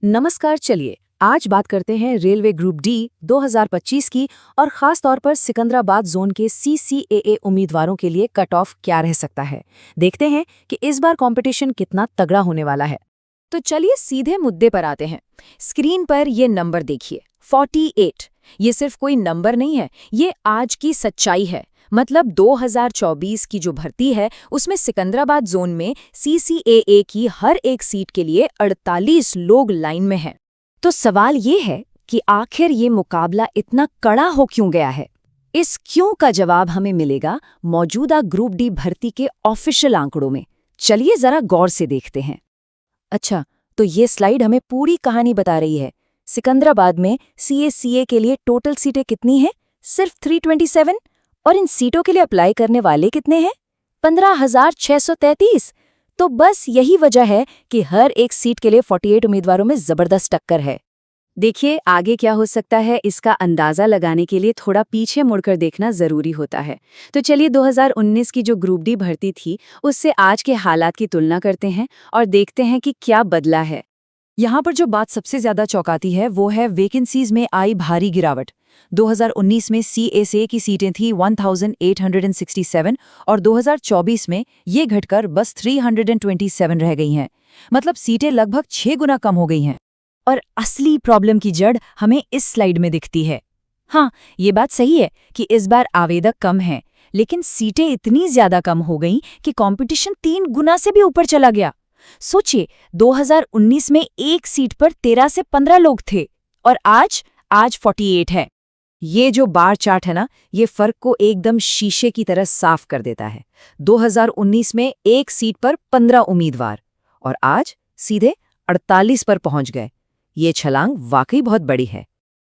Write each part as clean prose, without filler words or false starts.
नमस्कार। चलिए आज बात करते हैं रेलवे ग्रुप डी 2025 की और खास तौर पर सिकंदराबाद जोन के CCAA उम्मीदवारों के लिए कट ऑफ क्या रह सकता है। देखते हैं कि इस बार कंपटीशन कितना तगड़ा होने वाला है। तो चलिए सीधे मुद्दे पर आते हैं। स्क्रीन पर ये नंबर देखिए 48। ये सिर्फ कोई नंबर नहीं है, ये आज की सच्चाई है। मतलब 2024 की जो भर्ती है उसमें सिकंदराबाद जोन में CCAA की हर एक सीट के लिए 48 लोग लाइन में हैं। तो सवाल ये है कि आखिर ये मुकाबला इतना कड़ा हो क्यों गया है। इस क्यों का जवाब हमें मिलेगा मौजूदा ग्रुप डी भर्ती के ऑफिशियल आंकड़ों में। चलिए जरा गौर से देखते हैं। अच्छा, तो ये स्लाइड हमें पूरी कहानी बता रही है। सिकंदराबाद में CACA के लिए टोटल सीटें कितनी हैं? सिर्फ 327। और इन सीटों के लिए अप्लाई करने वाले कितने हैं? 15,633। तो बस यही वजह है कि हर एक सीट के लिए 48 उम्मीदवारों में जबरदस्त टक्कर है। देखिए आगे क्या हो सकता है, इसका अंदाजा लगाने के लिए थोड़ा पीछे मुड़कर देखना जरूरी होता है। तो चलिए 2019 की जो ग्रुप डी भर्ती थी उससे आज के हालात की तुलना करते हैं और देखते हैं कि क्या बदला है। यहाँ पर जो बात सबसे ज्यादा चौंकाती है वो है वैकेंसीज में आई भारी गिरावट। 2019 में CACA की सीटें थी 1867 और 2024 में ये घटकर बस 327 रह गई हैं। मतलब सीटें लगभग 6 गुना कम हो गई हैं। और असली प्रॉब्लम की जड़ हमें इस स्लाइड में दिखती है। हाँ, ये बात सही है कि इस बार आवेदक कम हैं, लेकिन सीटें इतनी ज्यादा कम हो गईं कि कंपटीशन 3 गुना से भी ऊपर चला गया। सोचिए 2019 में एक सीट पर 13 से 15 लोग थे और आज 48 है। ये जो बार चार्ट है ना, ये फर्क को एकदम शीशे की तरह साफ कर देता है। 2019 में एक सीट पर 15 उम्मीदवार और आज सीधे 48 पर पहुंच गए। ये छलांग वाकई बहुत बड़ी है।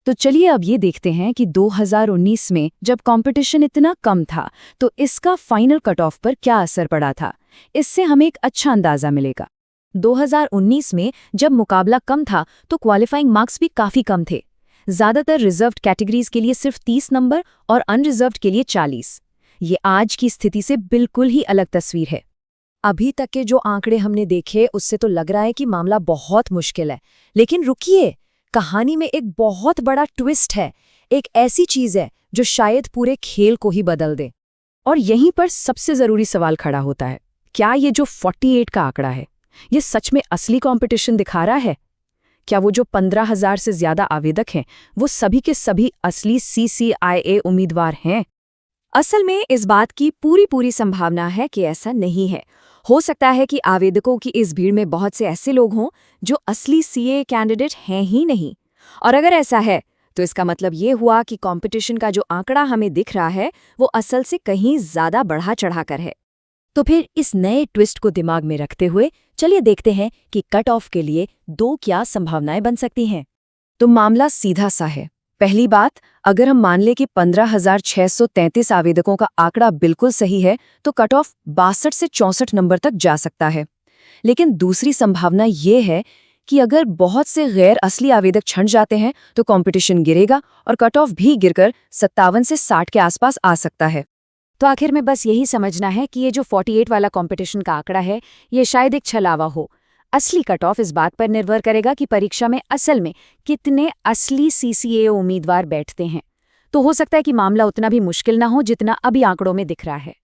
तो चलिए अब ये देखते हैं कि 2019 में जब कंपटीशन इतना कम था तो इसका फाइनल कट ऑफ पर क्या असर पड़ा था। इससे हमें एक अच्छा अंदाजा मिलेगा। 2019 में जब मुकाबला कम था तो क्वालिफाइंग मार्क्स भी काफी कम थे। ज्यादातर रिजर्व्ड कैटेगरीज के लिए सिर्फ 30 नंबर और अनरिजर्व्ड के लिए 40। ये आज की स्थिति से बिल्कुल ही अलग तस्वीर है। अभी तक के जो आंकड़े हमने देखे उससे तो लग रहा है कि मामला बहुत मुश्किल है, लेकिन रुकिए, कहानी में एक बहुत बड़ा ट्विस्ट है। एक ऐसी चीज है जो शायद पूरे खेल को ही बदल दे। और यहीं पर सबसे जरूरी सवाल खड़ा होता है, क्या ये जो 48 का आंकड़ा है ये सच में असली कंपटीशन दिखा रहा है? क्या वो जो 15,000 से ज्यादा आवेदक हैं वो सभी के सभी असली CCAA उम्मीदवार हैं? असल में इस बात की पूरी संभावना है कि ऐसा नहीं है। हो सकता है कि आवेदकों की इस भीड़ में बहुत से ऐसे लोग हों जो असली CAA कैंडिडेट हैं ही नहीं। और अगर ऐसा है तो इसका मतलब ये हुआ कि कंपटीशन का जो आंकड़ा हमें दिख रहा है वो असल से कहीं ज्यादा बढ़ा चढ़ाकर है। तो फिर इस नए ट्विस्ट को दिमाग में रखते हुए चलिए देखते हैं कि कट ऑफ के लिए 2 क्या संभावनाएं बन सकती हैं। तो मामला सीधा सा है। पहली बात, अगर हम मान लें कि 15,633 आवेदकों का आंकड़ा बिल्कुल सही है तो कट ऑफ 62 से 64 नंबर तक जा सकता है। लेकिन दूसरी संभावना ये है कि अगर बहुत से गैर असली आवेदक छंट जाते हैं तो कंपटीशन गिरेगा और कट ऑफ भी गिरकर 57 से 60 के आसपास आ सकता है। तो आखिर में बस यही समझना है कि ये जो 48 वाला कंपटीशन का आंकड़ा है ये शायद एक छलावा हो। असली कट ऑफ इस बात पर निर्भर करेगा कि परीक्षा में असल में कितने असली CCAA उम्मीदवार बैठते हैं। तो हो सकता है कि मामला उतना भी मुश्किल ना हो जितना अभी आंकड़ों में दिख रहा है।